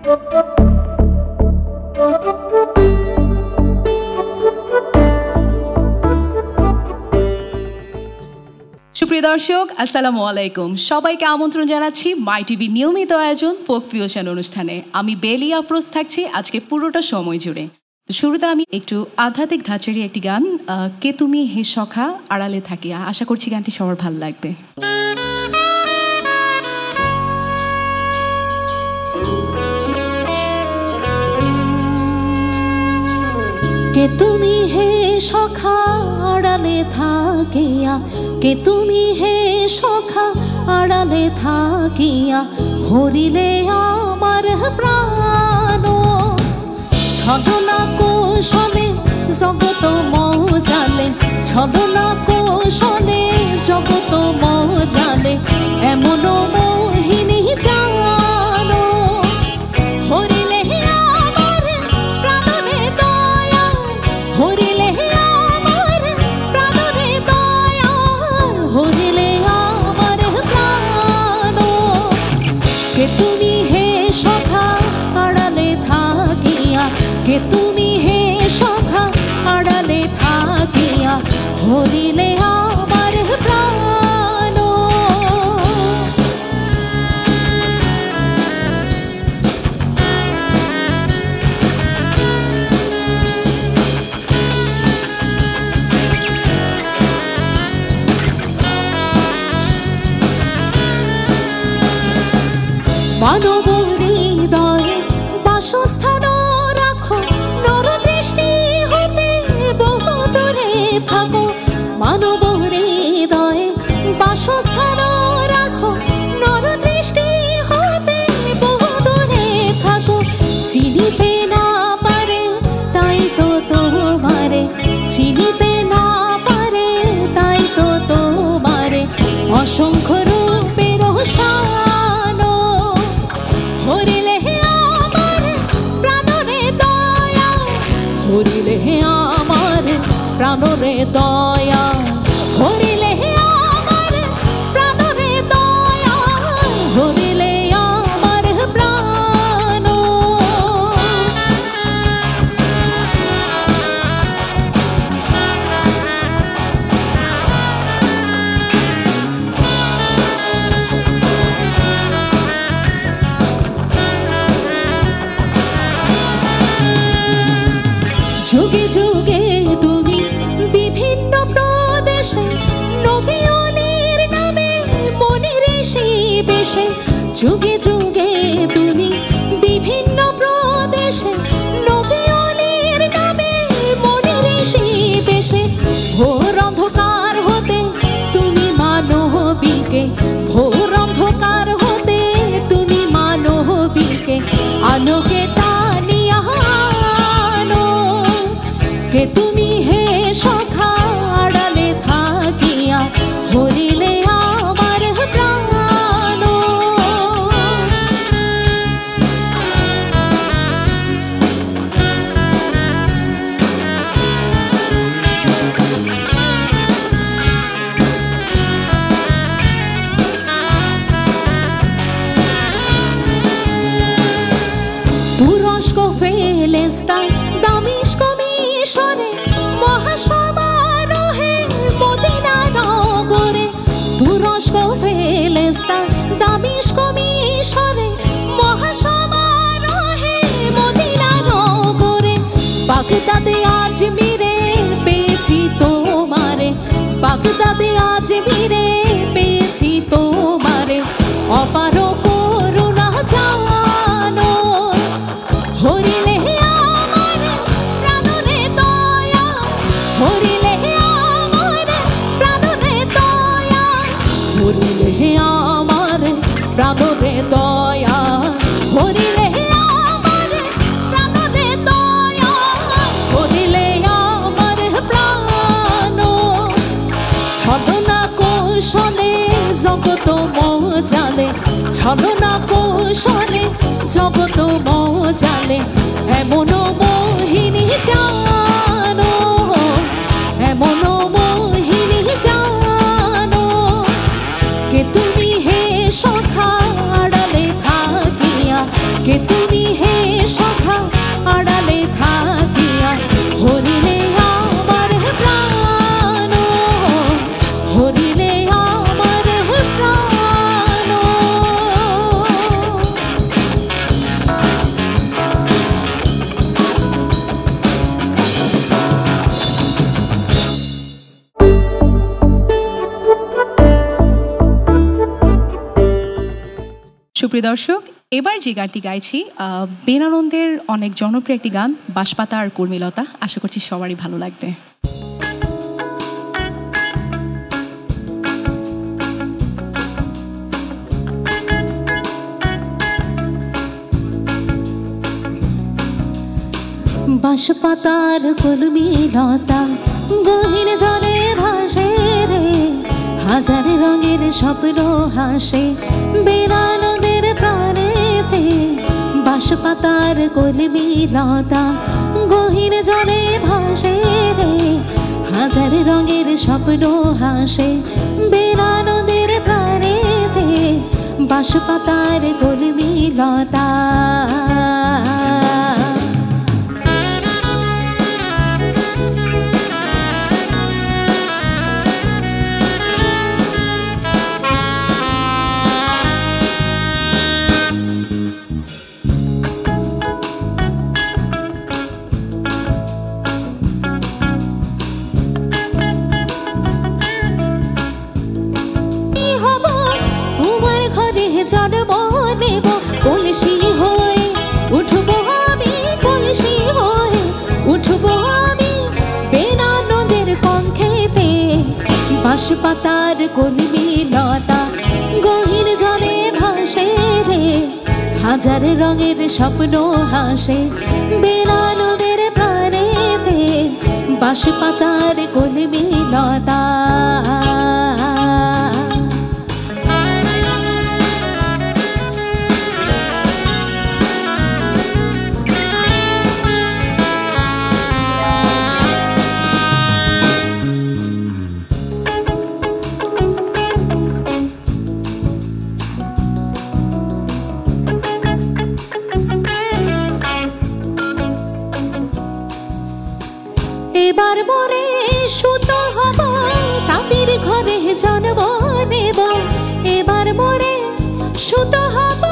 সুপ্রিয় দর্শক, আসসালামু আলাইকুম। সবাইকে আমন্ত্রণ জানাচ্ছি মাই টিভি নিয়মিত আয়োজন ফোক ফিউশন অনুষ্ঠানে। আমি বেলি আফরোজ থাকছি আজকে পুরোটা সময় জুড়ে। তো শুরুতে আমি একটু আধ্যাত্মিক ধাঁচেরই একটি গান, কে তুমি হে সখা আড়ালে থাকিয়া। আশা করছি গানটি সবার ভালো লাগবে। কে তুমি হে সখা আড়ালে থাকিয়া, কে তুমি হে সখা আড়ালে থাকিয়া, হরিলে আমার প্রাণ। ছলনা কৌশলে জগত মজালে, ছলনা কৌশলে জগত মজালে, এমন মোহিনী জানো। হরিলে আমার প্রাণরে দয়া, হরিলে আমার প্রাণরে দয়া, হরিলে আমার প্রাণ। কে তুমি হে সখা আড়ালে থাকিয়া, কে তুমি হে সখা আড়ালে থাকিয়া, হরিলে আমার প্রাণ। মানব হৃদয়ে বাসস্থান রাখো, নর দৃষ্টি হতে বহু দূরে থাকো। মানব হৃদয়ে বাসস্থান রাখো, নর দৃষ্টি হতে বহু দূরে থাকো। চিনিতে না পারে তাই তো তোমারে, চিনিতে না পারে তাই তো তোমারে, অসংখ্য রূপের শান। হরিলে আমার প্রাণরে দয়া, হরিলে আমার প্রাণরে দয়া, হরিলে আমার প্রাণরে দয়া, হরিলে আমার প্রাণ। যুগে যুগে তুমি বিভিন্ন প্রদেশে নবী ওলির নামে মনি ঋষি বেশে। যুগে যুগে তুমি বিভিন্ন প্রদেশে নবী ওলির নামে মনি ঋষি বেশে। ভোর অন্ধকার হতে তুমি মানবীকে, ভোর অন্ধকার হতে তুমি মানবীকে, আলোকে টানিয়া আনো। কে তুমি হে সখা আড়ালে থাকিয়া, হরিলে আমার প্রাণ। তুরস্ক ফিলিস্তিন দামিস্ক মিশরে মহাসমারোহে মদিনা নগরে। তুরস্ক ফিলিস্তিন দামিস্ক মিশরে মহাসমারোহে মদিনা নগরে। বাগদাদে আজমিরে পেয়েছি তোমারে, বাগদাদে আজমিরে পেয়েছি তোমারে, অপার করুণা জানো। হরিলে আমার প্রাণরে দয়া, হরিলে আমার প্রাণরে দয়া, হরিলে আমার প্রাণরে দয়া, হরিলে আমার প্রাণরে দয়া, হরিলে আমার প্রাণ। ছলনা কৌশলে জগত মজালে, ছলনা কৌশলে জগত মজালে, এমন মোহিনী জানো, এমন মোহিনী জানো। কে তুমি হে সখা আড়ালে থাকিয়া, কে তুমি সুপ্রিয় দর্শক, এবার যে গানটি গাইছি বেনানন্দের অনেক জনপ্রিয় একটি গান, বাঁশপাতা আর কর্মীলতা। আশা করছি সবারই ভালো লাগবে। বাঁশপাতার কলমিলতা গহীন জলে ভাসে রে, হাজার রঙের স্বপ্ন হাসে বেনানন্দের প্রাণেতে। বাঁশপাতার কলমিলতা গহীন জলে ভাসে রে, হাজার রঙের স্বপ্ন হাসে বেনানন্দের প্রাণেতে। বাঁশপাতার কলমিলতা জন্ম নেব, কলসি হয়ে উঠব আমি, কলসি হয়ে উঠব আমি বেনানন্দের কণ্ঠেতে। বাঁশপাতার কলমিলতা গহীন জলে ভাসে রে, হাজার রঙের স্বপ্ন হাসে বেনানন্দের প্রাণেতে। বাঁশপাতার কলমিলতা এবার মোরে সুতো হব, তাঁতির ঘরে জন্ম নেব। এবার মোরে সুতো হব,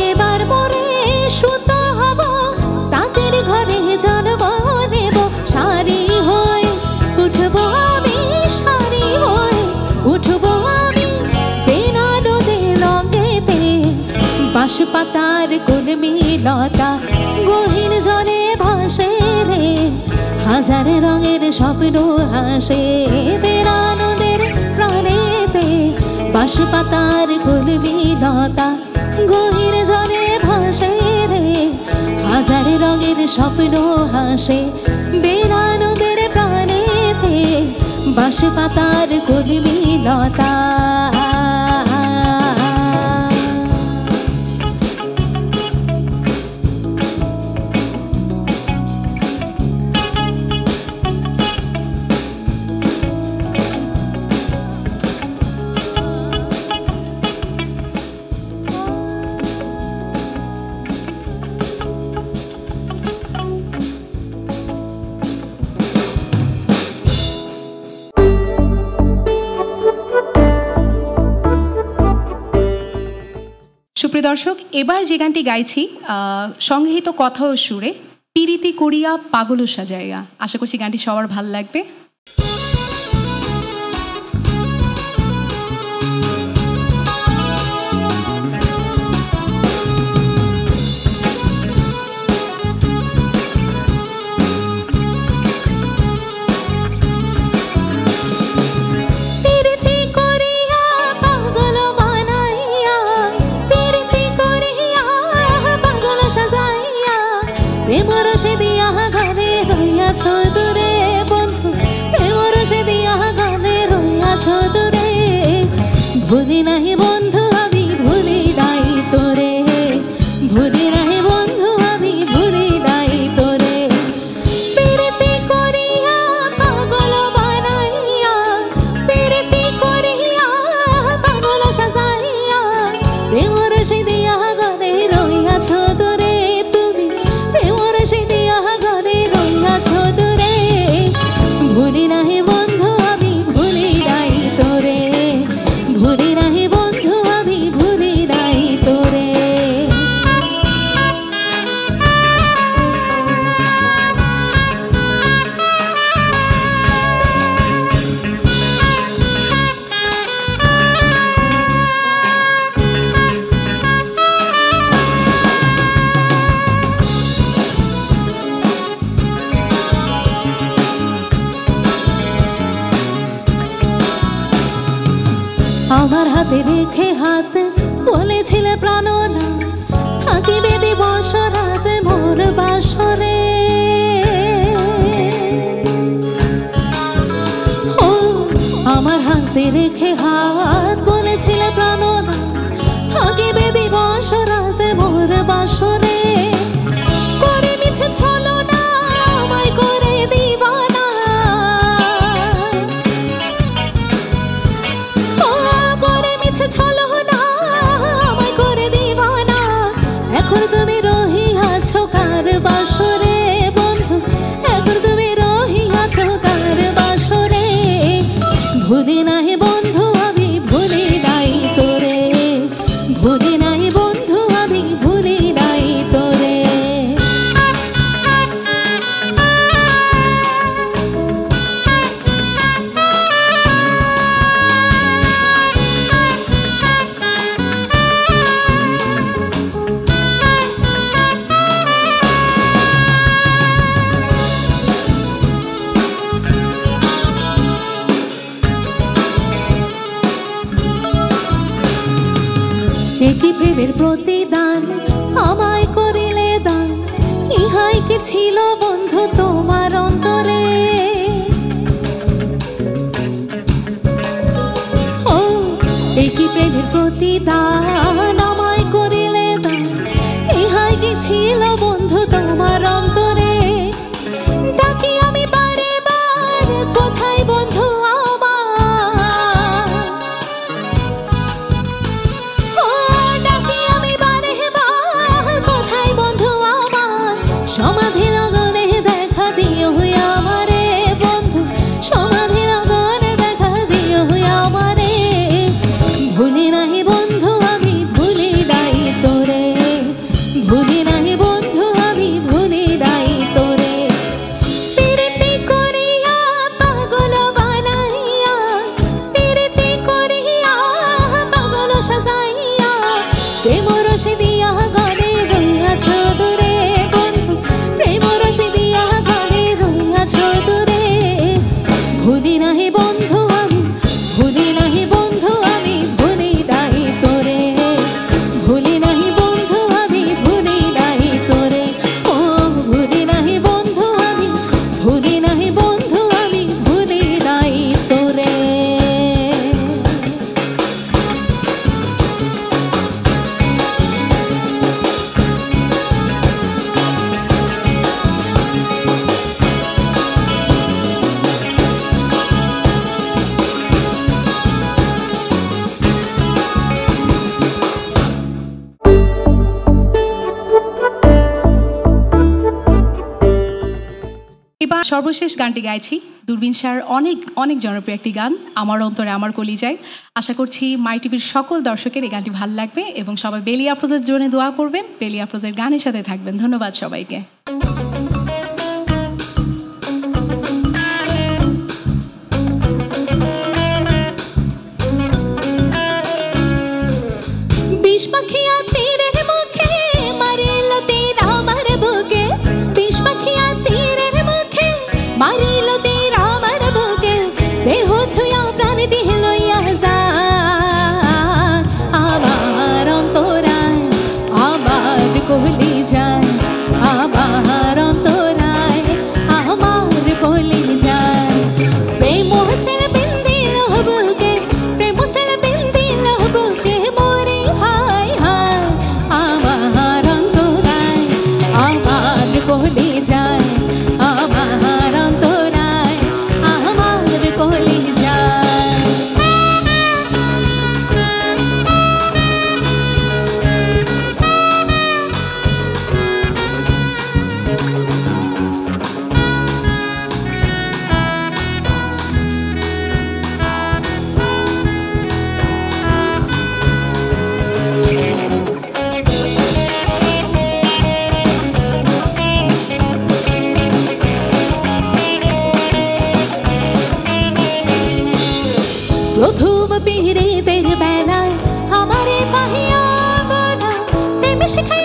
এবার মোরে সুতো হব, তাঁতির ঘরে জন্ম নেব। শাড়ি হয়ে উঠব আমি, শাড়ি হয়ে উঠব আমি বেনানন্দের রঙেতে। বাঁশপাতার কলমিলতা গহীন জলে ভাসে রে, হাজার রঙের স্বপ্ন হাসে বেনানন্দের প্রাণেতে। বাঁশপাতার কলমিলতা গহীন জলে ভাসে রে, হাজার রঙের স্বপ্ন হাসে বেনানন্দের প্রাণেতে। বাঁশপাতার কলমিলতা সুপ্রিয় দর্শক, এবার যে গানটি গাইছি সংগৃহীত কথা ও সুরে, পিরিতি করিয়া পাগল সাজাইয়া। আশা করছি গানটি সবার ভালো লাগবে। প্রেমর সে দিয়া গানে রইয়াছ দূরে বন্ধু, প্রেমর সে দিয়া গানে রইয়াছ দূরে। ভুলি নাই বন্ধু আমি, ভুলি নাই তোরে, ভুলি নাই বন্ধু আমি, ভুলি নাই তোরে। পিরিতি করিয়া পাগল বানাইয়া, পিরিতি করিয়া পাগল সাজাইয়া, প্রেমর সে দিয়া গানে রইয়াছ দূরে। ভুলি নাহি বন্ধু আমি, ভুলি নাই তোরে, ভুলি নাহি বন্ধু আমার হাতে রেখে হাত বলেছিলে প্রাণনা থাকিবে দিবস রাত মোর বাসরে। ও আমার হাতে রেখে হাত বলেছিলে প্রাণনা থাকিবে দিবস রাত মোর বাসরে। করে মিছে ছলনা আমায় করে দিবানা, ও করে মিছে ছলনা আমায় করে দিবানা। এখন তুমি রহিয়াছো কার বাসরে বন্ধু, এখন তুমি রহিয়াছো কার বাসরে। ভুলি নাই বন্ধু আমি ভুলি নাই তোরে, ভুলি নাই বন্ধু আমি ভুলি নাই তোরে। একই প্রেমের প্রতিদান আমায় করিলে দান, ইহাই কি ছিল বন্ধু তোমার অন্তরে। ও একই প্রেমের প্রতিদান আমায় করিলে দান, ইহাই কি ছিল বন্ধু তোমার অন্তরে। ডাকি আমি বারে বার কোথায় বন্ধু সমাধি লগনে দেখা দিও আমারে বন্ধু, সমাধি লগনে দেখা দিও আমারে। ভুলি নাই বন্ধু আমি ভুলি নাই তোরে, ভুলি নাই বন্ধু আমি ভুলি নাই তোরে। প্রীতি করিয়া পাগল বানাইয়া, প্রীতি করিয়া পাগল সাজাইয়া, প্রেম রসে দিয়া গলে রইয়াছো দূরে বন্ধু, প্রেম রসে দিয়া গলে রইয়াছো দূরে। ভুলি নাহি বন্ধু আমি ভুলি নাহি বন্ধু আমি ভুলি নাই তোরে, ভুলি নাহি বন্ধু আমি ভুলি নাই তোরে। ও ভুলি নাহি বন্ধু আমি ভুলি নাহি বন্ধু আমি ভুলি নাই তোরে। এবার সর্বশেষ গানটি গাইছি দূরবীন স্যার অনেক অনেক জনপ্রিয় একটি গান, আমার অন্তরে আমার কলিজায়। আশা করছি মাই টিভির সকল দর্শকের এই গানটি ভালো লাগবে এবং সবাই বেলি আফরোজের জন্য দোয়া করবেন, বেলি আফরোজের গানের সাথে থাকবেন। ধন্যবাদ সবাইকে। বিষ মাখিয়া তীরের মুখে মারিল তীর আমার বুকে, বিষ মাখিয়া তীরের মুখে মারিল তীর আমার বুকে। দেহ থুয়া প্রাণ দিয়ে লইয়া যায় আমার অন্তরায়, আমার কলিজায়, আমার অন্তরায়, আমার কলিজায়। প্রেম হোসেন বিন্দিল বুকে, প্রেম হোসেন বিন্দিল বুকে মরি হায় হায়। আমার অন্তরায়, আমার কলিজায়, আমার অন্তরায়, আমার কলিজায়। প্রথম পীড়িতের বেলায় আমারে পাহিয়া বলা, প্রেম শিখা